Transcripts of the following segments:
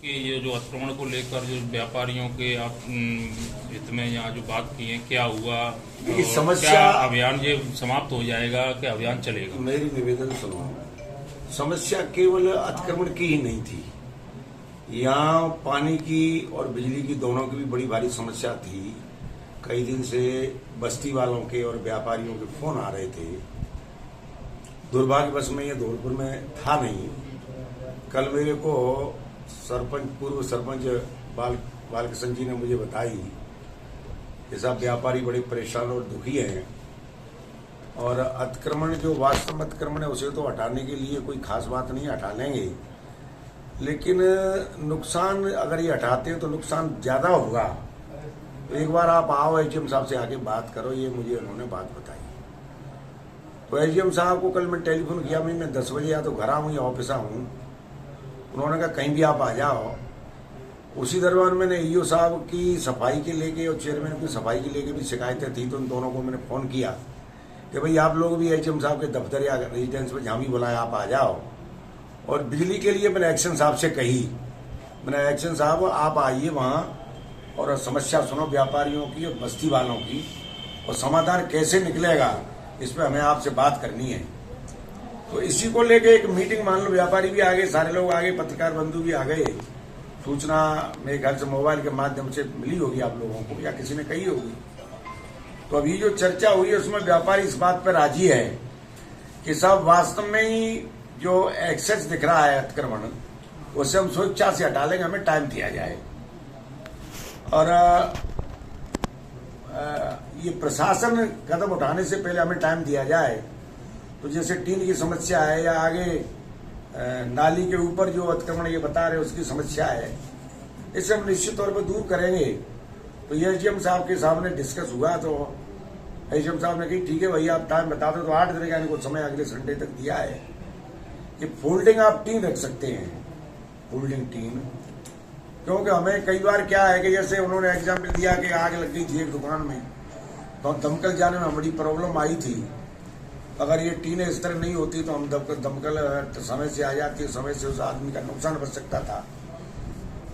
कि ये जो अतिक्रमण को लेकर जो व्यापारियों के आप हित में यहाँ जो बात की है, क्या हुआ? देखिए, और समस्या क्या अभियान ये समाप्त हो जाएगा, क्या अभियान चलेगा? मेरी निवेदन सुनो। समस्या केवल अतिक्रमण की ही नहीं थी, यहाँ पानी की और बिजली की दोनों की भी बड़ी भारी समस्या थी। कई दिन से बस्ती वालों के और व्यापारियों के फोन आ रहे थे। दुर्भाग्यवश में ये धौलपुर में था नहीं। कल मेरे को पूर्व सरपंच बालकृष्ण जी ने मुझे बताई कि साहब व्यापारी बड़े परेशान और दुखी हैं, और अतिक्रमण जो वास्तव अतिक्रमण है उसे तो हटाने के लिए कोई खास बात नहीं, हटा लेंगे, लेकिन नुकसान अगर ये हटाते हैं तो नुकसान ज्यादा होगा। तो एक बार आप आओ, एचएम साहब से आके बात करो, ये मुझे उन्होंने बात बताई। तो एचएम साहब को कल मैं टेलीफोन किया, मैं 10 बजे या तो घर आऊँ या ऑफिस आऊँ। उन्होंने कहा कहीं भी आप आ जाओ। उसी दरमियान मैंने ईओ साहब की सफाई के लेके और चेयरमैन की सफाई के लेके भी शिकायतें थी, तो उन दोनों को मैंने फोन किया कि भाई आप लोग भी एचएम साहब के दफ्तर या रेजिडेंस में जहाँ भी बुलाया आप आ जाओ। और बिजली के लिए मैंने एक्शन साहब से कही, मैंने एक्शन साहब आप आइए वहाँ और समस्या सुनो व्यापारियों की और बस्ती वालों की, और समाधान कैसे निकलेगा इस पर हमें आपसे बात करनी है। तो इसी को लेके एक मीटिंग, मान लो व्यापारी भी आ गए, सारे लोग आ गए, पत्रकार बंधु भी आ गए। सूचना मेरे ख्याल से मोबाइल के माध्यम से मिली होगी आप लोगों को, या किसी ने कही होगी। तो अभी जो चर्चा हुई है उसमें व्यापारी इस बात पर राजी है कि साहब वास्तव में ही जो एक्सेस दिख रहा है अतिक्रमण, उसे हम स्वेच्छा से हटा लेंगे, हमें टाइम दिया जाए। और ये प्रशासन कदम उठाने से पहले हमें टाइम दिया जाए। तो जैसे टीन की समस्या है, या आगे नाली के ऊपर जो अतिक्रमण ये बता रहे उसकी समस्या है, इसे हम निश्चित तौर पर दूर करेंगे। तो ये एचएम साहब के सामने डिस्कस हुआ, तो एचएम साहब ने कही ठीक है भैया आप टाइम बता दो। तो 8 दिन का इनको समय अगले संडे तक दिया है कि फोल्डिंग आप टीन रख सकते हैं, फोल्डिंग टीन। क्योंकि हमें कई बार क्या है कि जैसे उन्होंने एग्जाम्पल दिया कि आग लग गई थी एक दुकान में, तो दमकल जाने में बड़ी प्रॉब्लम आई थी। अगर ये टीनें इस तरह नहीं होती तो हम दमकल समय से आ जाती, समय से उस आदमी का नुकसान बच सकता था।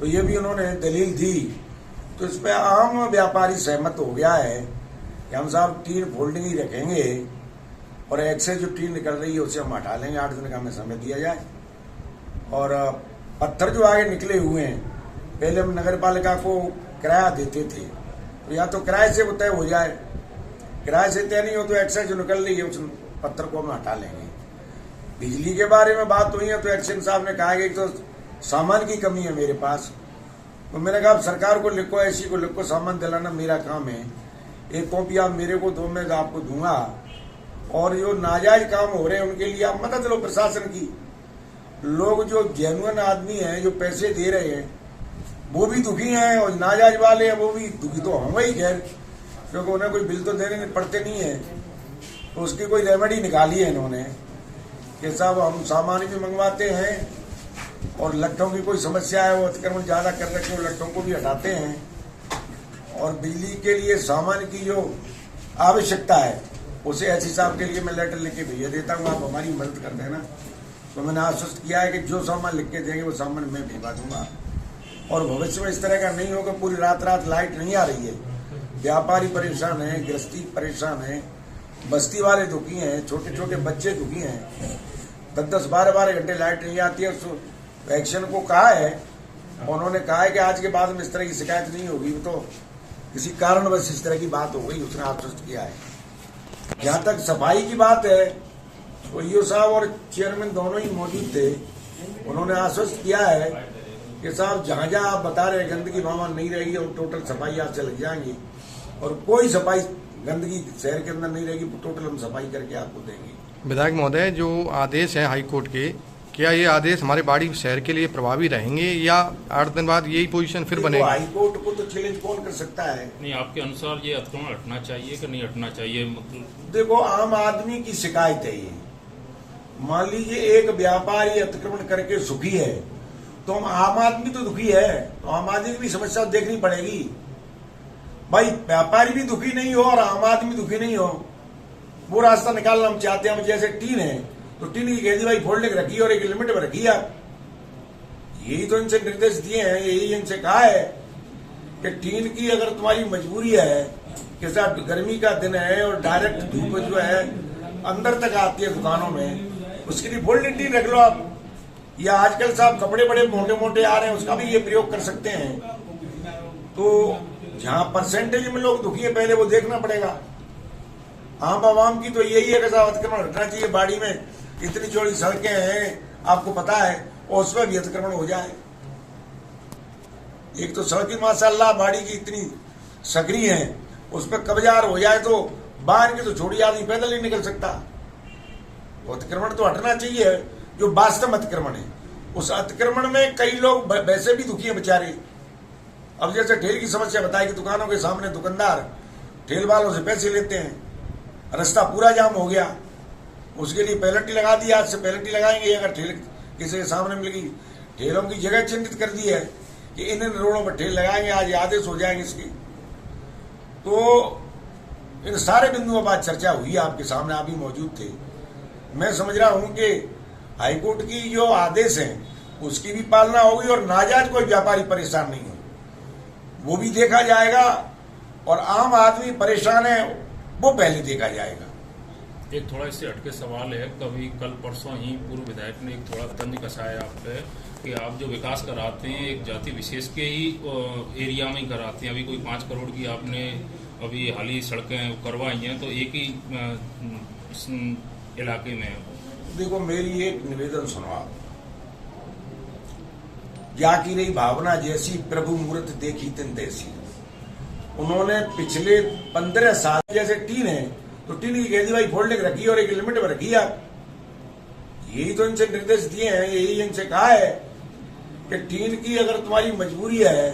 तो ये भी उन्होंने दलील दी। तो इस पर आम व्यापारी सहमत हो गया है कि हम साहब टीन फोल्डिंग ही रखेंगे, और एक्सेस जो टीन निकल रही है उसे हम हटा लेंगे। 8 दिन का हमें समय दिया जाए। और पत्थर जो आगे निकले हुए हैं, पहले हम नगर पालिका को किराया देते थे, तो या तो किराए से वो तय हो जाए, किराए से तय नहीं हो तो एक्सेस जो निकल रही है उस पत्थर को हम हटा लेंगे। बिजली के बारे में बात हुई है, तो एक्शन साहब ने कहा कि तो सामान की कमी है मेरे पास। तो मैंने कहा सरकार को लिखो, ऐसी को लिखो, सामान दिलाना मेरा काम है। एक कॉपी आप मेरे को दो, मैं आपको दूंगा। और जो नाजायज काम हो रहे हैं उनके लिए आप मदद लो प्रशासन की। लोग जो जेन्युइन आदमी हैं, जो पैसे दे रहे हैं, वो भी दुखी हैं, और नाजायज वाले हैं वो भी दुखी तो होंगे ही खैर, क्योंकि उन्हें कोई बिल तो देने पड़ते नहीं है। तो उसकी कोई रेमेडी निकाली है इन्होंने कि साहब हम सामान भी मंगवाते हैं, और लट्ठों की कोई समस्या है, वो अतिक्रमण ज्यादा कर रखे हैं, लट्ठों को भी हटाते हैं। और बिजली के लिए सामान की जो आवश्यकता है उसे एससी साहब के लिए मैं लेटर लिख के भेज देता हूँ, आप हमारी मदद कर देना। तो मैंने आश्वस्त किया है कि जो सामान लिख के देंगे वो सामान मैं भिजवा दूंगा। और भविष्य में इस तरह का नहीं होगा, पूरी रात लाइट नहीं आ रही है, व्यापारी परेशान है, गृहस्थी परेशान है, बस्ती वाले दुखी हैं, छोटे छोटे बच्चे दुखी हैं। 10-10, 12-12 घंटे लाइट नहीं आती है। तो एक्शन को कहा है, उन्होंने कहा है कि आज के बाद में इस तरह की शिकायत नहीं होगी। तो किसी कारणवश इस तरह की बात हो गई, उसने आश्वस्त किया है। जहां तक सफाई की बात है, तो ईओ साहब और चेयरमैन दोनों ही मौजूद थे। उन्होंने आश्वस्त किया है कि साहब जहां जहां आप बता रहे गंदगी वहां नहीं रहेगी, और टोटल सफाई आपसे लग जाएंगी, और कोई सफाई गंदगी शहर के अंदर नहीं रहेगी, टोटल हम सफाई करके आपको देंगे। विधायक महोदय, जो आदेश है हाईकोर्ट के, क्या ये आदेश हमारे बाड़ी शहर के लिए प्रभावी रहेंगे, या 8 दिन बाद यही पोजीशन फिर बनेगी? हाईकोर्ट को तो चैलेंज कौन कर सकता है? नहीं, आपके अनुसार ये अतिक्रमण हटना चाहिए कि नहीं हटना चाहिए? मतलब देखो, आम आदमी की शिकायत है ये। मान लीजिए एक व्यापारी अतिक्रमण करके सुखी है, तो हम आम आदमी तो दुखी है, तो आम आदमी की भी समस्या देखनी पड़ेगी। भाई व्यापारी भी दुखी नहीं हो और आम आदमी दुखी नहीं हो, वो रास्ता निकालना हम चाहते हैं। हम जैसे टीन है, तो टीन की कह दी भाई फोल्डिंग रखी और एक लिमिट में रखी आप। यही तो इनसे निर्देश दिए हैं, यही इनसे कहा है कि टीन की अगर तुम्हारी मजबूरी है कि साहब गर्मी का दिन है और डायरेक्ट धूप जो है अंदर तक आती है दुकानों में, उसके लिए फोल्डेड टीन रख लो आप। या आजकल साहब कपड़े बड़े मोटे मोटे आ रहे हैं, उसका भी ये प्रयोग कर सकते हैं। तो जहां परसेंटेज में लोग दुखी है पहले वो देखना पड़ेगा। आम आवाम की तो यही है कि साहब अतिक्रमण हटना चाहिए, बाड़ी में इतनी चौड़ी सड़कें हैं आपको पता है, और उसमें भी अतिक्रमण हो जाए। एक तो सड़कें माशाल्लाह बाड़ी की इतनी सकरी है, उस पर कब्जार हो जाए तो बाहर की तो छोड़ी आदमी पैदल नहीं निकल सकता। अतिक्रमण तो हटना चाहिए, जो वास्तव अतिक्रमण है। उस अतिक्रमण में कई लोग वैसे भी दुखी है बेचारे। अब जैसे ठेल की समस्या बताई कि दुकानों के सामने दुकानदार ठेल वालों से पैसे लेते हैं, रास्ता पूरा जाम हो गया, उसके लिए पेनल्टी लगा दी। आज से पेनल्टी लगाएंगे अगर ठेल किसी के सामने मिल गई। ठेलों की जगह चिन्हित कर दी है कि इन रोडों पर ठेल लगाएंगे, आज आदेश हो जाएंगे इसकी। तो इन सारे बिंदुओं पर चर्चा हुई, आपके सामने आप भी मौजूद थे। मैं समझ रहा हूं कि हाईकोर्ट की जो आदेश हैं उसकी भी पालना होगी और नाजायज कोई व्यापारी परेशान नहीं हो वो भी देखा जाएगा, और आम आदमी परेशान है वो पहले देखा जाएगा। एक थोड़ा इससे हटके सवाल है, कभी कल परसों ही पूर्व विधायक ने एक थोड़ा तंज कसवाया आप पे कि आप जो विकास कराते हैं एक जाति विशेष के ही एरिया में ही कराते हैं। अभी कोई 5 करोड़ की आपने अभी हाल ही सड़कें करवाई हैं, तो एक ही इलाके में। देखो मेरी एक निवेदन सुनो आप, जाकी रही भावना जैसी प्रभु मूर्त देखी तिन तैसी। उन्होंने पिछले 15 साल जैसे टीन है तो टीन की कह दी भाई फोल्डिंग रखी और एक लिमिट में रखी आप। यही तो इनसे निर्देश दिए हैं, यही इनसे कहा है कि टीन की अगर तुम्हारी मजबूरी है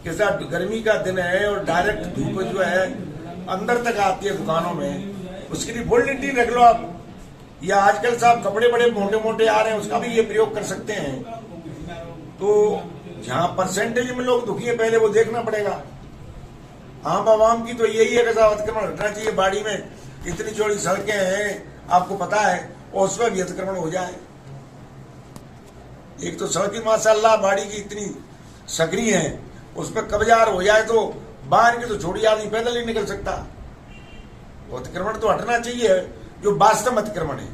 कि साहब गर्मी का दिन है और डायरेक्ट धूप जो है अंदर तक आती है दुकानों में, उसके लिए फोल्डेड टीन रख लो आप। या आजकल साहब कपड़े बड़े मोटे मोटे आ रहे हैं, उसका भी ये प्रयोग कर सकते हैं। तो जहां परसेंटेज में लोग दुखी है पहले वो देखना पड़ेगा। आम आवाम की तो यही है कि साहब अतिक्रमण हटना चाहिए, बाड़ी में इतनी चौड़ी सड़कें हैं आपको पता है, और उसमें भी अतिक्रमण हो जाए। एक तो सड़कें माशाल्लाह बाड़ी की इतनी सकरी है, उस पर कब्जार हो जाए तो बाहर की तो छोड़ी आदमी पैदल नहीं निकल सकता। अतिक्रमण तो हटना चाहिए, जो वास्तव अतिक्रमण है।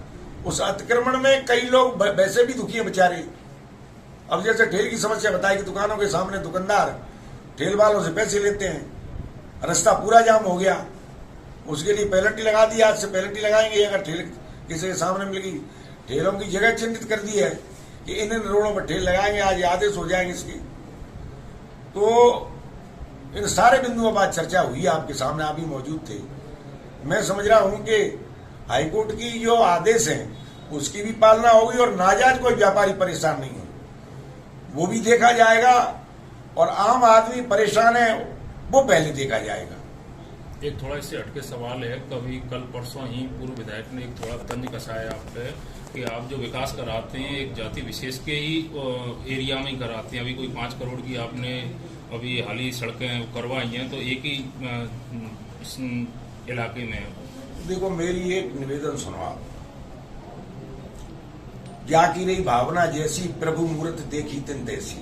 उस अतिक्रमण में कई लोग वैसे भी दुखी है बेचारे। अब जैसे ठेल की समस्या बताई कि दुकानों के सामने दुकानदार ठेल वालों से पैसे लेते हैं, रास्ता पूरा जाम हो गया, उसके लिए पेनल्टी लगा दी। आज से पेनल्टी लगाएंगे अगर ठेल किसी के सामने मिल गई। ठेलों की जगह चिन्हित कर दी है कि इन रोडों पर ठेल लगाएंगे, आज आदेश हो जाएंगे इसकी। तो इन सारे बिंदुओं पर चर्चा हुई, आपके सामने आप भी मौजूद थे। मैं समझ रहा हूं कि हाईकोर्ट की जो आदेश हैं उसकी भी पालना होगी और नाजायज कोई व्यापारी परेशान नहीं हो वो भी देखा जाएगा, और आम आदमी परेशान है वो पहले देखा जाएगा। एक थोड़ा इससे हटके सवाल है, कभी कल परसों ही पूर्व विधायक ने एक थोड़ा तंज कसवाया आप पे कि आप जो विकास कराते हैं एक जाति विशेष के ही एरिया में ही कराते हैं। अभी कोई 5 करोड़ की आपने अभी हाल ही सड़कें करवाई हैं, तो एक ही इलाके में। देखो मेरी एक निवेदन सुनो आप, जाकी रही भावना जैसी प्रभु मूर्त देखी तिन तैसी।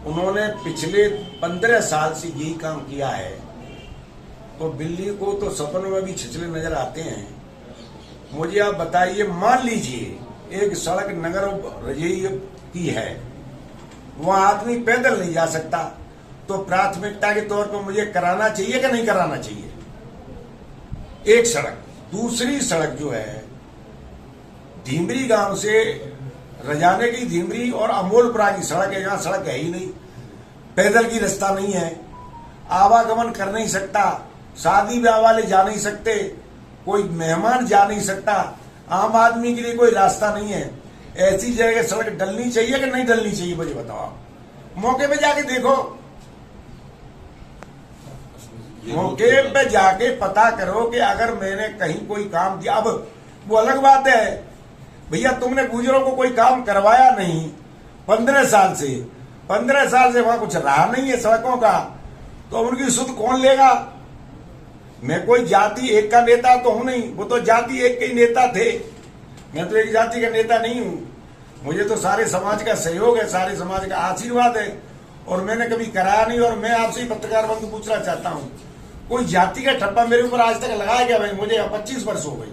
उन्होंने पिछले 15 साल से यही काम किया है, तो बिल्ली को तो सपनों में भी छिछले नजर आते हैं। मुझे आप बताइए, मान लीजिए एक सड़क नगर रजई की है, वहां आदमी पैदल नहीं जा सकता, तो प्राथमिकता के तौर पर मुझे कराना चाहिए कि नहीं कराना चाहिए? एक सड़क। दूसरी सड़क जो है धीमरी गांव से रजाने की धीमरी और अमोलपुरा की सड़क है, जहां सड़क है ही नहीं, पैदल की रास्ता नहीं है, आवागमन कर नहीं सकता, शादी ब्याह वाले जा नहीं सकते, कोई मेहमान जा नहीं सकता, आम आदमी के लिए कोई रास्ता नहीं है। ऐसी जगह सड़क डलनी चाहिए कि नहीं डलनी चाहिए मुझे बताओ। मौके पे जाके देखो, मौके पे जाके पता करो कि अगर मैंने कहीं कोई काम किया। अब वो अलग बात है भैया, तुमने गुजरों को कोई काम करवाया नहीं 15 साल से, 15 साल से वहां कुछ रहा नहीं है सड़कों का, तो उनकी सुध कौन लेगा? मैं कोई जाति एक का नेता तो हूं नहीं, वो तो जाति एक के ही नेता थे, मैं तो एक जाति का नेता नहीं हूं। मुझे तो सारे समाज का सहयोग है, सारे समाज का आशीर्वाद है, और मैंने कभी कराया नहीं। और मैं आपसे ही पत्रकार बंधु पूछना चाहता हूं, कोई जाति का ठप्पा मेरे ऊपर आज तक लगाया क्या? भाई मुझे 25 वर्ष हो गई,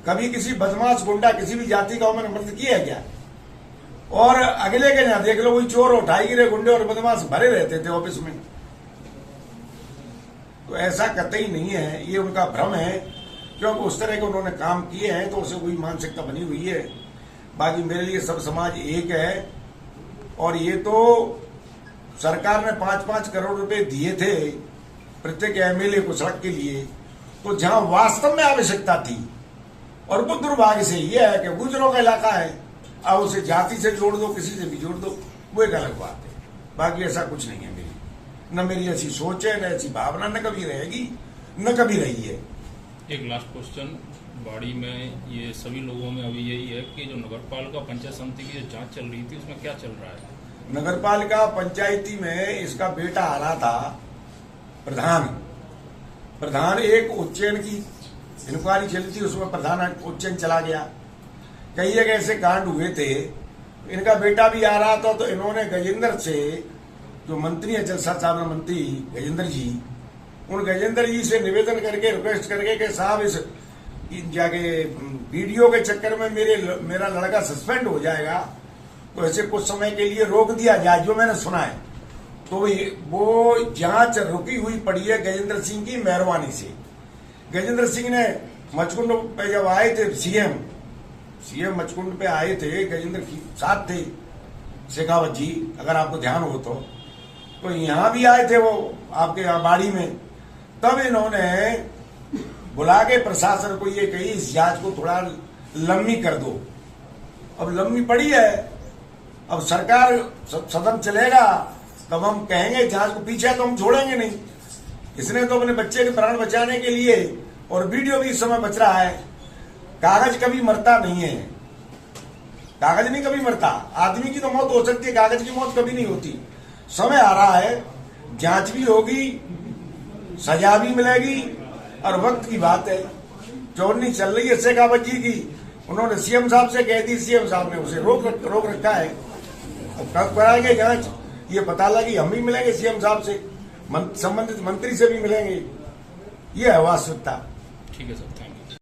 कभी किसी बदमाश गुंडा किसी भी जाति का मैंने मदद किया है क्या? और अगले के यहाँ देख लो, कोई चोर उठाई गिरे, गुंडे और बदमाश भरे रहते थे ऑफिस में। तो ऐसा कतई नहीं है, ये उनका भ्रम है, क्योंकि उस तरह के उन्होंने काम किए हैं तो उसे कोई मानसिकता बनी हुई है। बाकी मेरे लिए सब समाज एक है। और ये तो सरकार ने 5-5 करोड़ रुपए दिए थे प्रत्येक एमएलए को सड़क के लिए, तो जहां वास्तव में आवश्यकता थी, और वो दुर्भाग्य से यह है कि गुजरों का इलाका है, अब उसे जाति से जोड़ दो, किसी से भी जोड़ दो, वो एक अलग बात है। बाकी ऐसा कुछ नहीं है मेरी, न मेरी ऐसी सोच है, न ऐसी भावना, न कभी रहेगी, न कभी रही है। एक लास्ट क्वेश्चन, बाड़ी में ये सभी लोगों में अभी यही है कि जो नगरपालिका पंचायत समिति की जो जांच चल रही थी उसमें क्या चल रहा है? नगरपालिका पंचायती में इसका बेटा आ रहा था प्रधान एक उच्चैन की इंक्वायरी चली थी, उसमें प्रधान उच्चैन चला गया। कई जगह ऐसे कांड हुए थे, इनका बेटा भी आ रहा था, तो इन्होंने गजेंद्र से, जो मंत्री है जल संसाधन मंत्री गजेंद्र जी, उन गजेंद्र जी से निवेदन करके रिक्वेस्ट करके कि साहब इस जाके वीडियो के चक्कर में मेरा लड़का सस्पेंड हो जाएगा, तो ऐसे कुछ समय के लिए रोक दिया जाए, जो मैंने सुना है। तो वो जांच रुकी हुई पड़ी है गजेंद्र सिंह की मेहरबानी से। गजेंद्र सिंह ने मचकुंड पे जब आए थे, सीएम मचकुंड पे आए थे, गजेंद्र की साथ थे शेखावत जी, अगर आपको ध्यान हो तो यहाँ भी आए थे वो आपके बाड़ी में। तब इन्होंने बुला के प्रशासन को ये कही इस जांच को थोड़ा लंबी कर दो। अब लंबी पड़ी है, अब सरकार सदन चलेगा तब हम कहेंगे जांच को, पीछे तो हम छोड़ेंगे नहीं। इसने तो अपने बच्चे के प्राण बचाने के लिए, और वीडियो भी इस समय बच रहा है। कागज कभी मरता नहीं है, कागज नहीं कभी मरता। आदमी की तो मौत हो सकती है, कागज की मौत कभी नहीं होती। समय आ रहा है, जांच भी होगी, सजा भी मिलेगी, और वक्त की बात है। चोरनी चल रही है शेखावत जी की, उन्होंने सीएम साहब से कह दी, सीएम साहब ने उसे रोक रखा है। अब कब कराएंगे जांच, ये पता लगी, हम भी मिलेंगे सीएम साहब से, संबंधित मंत्री से भी मिलेंगे। ये है वास्तविकता। ठीक है सर।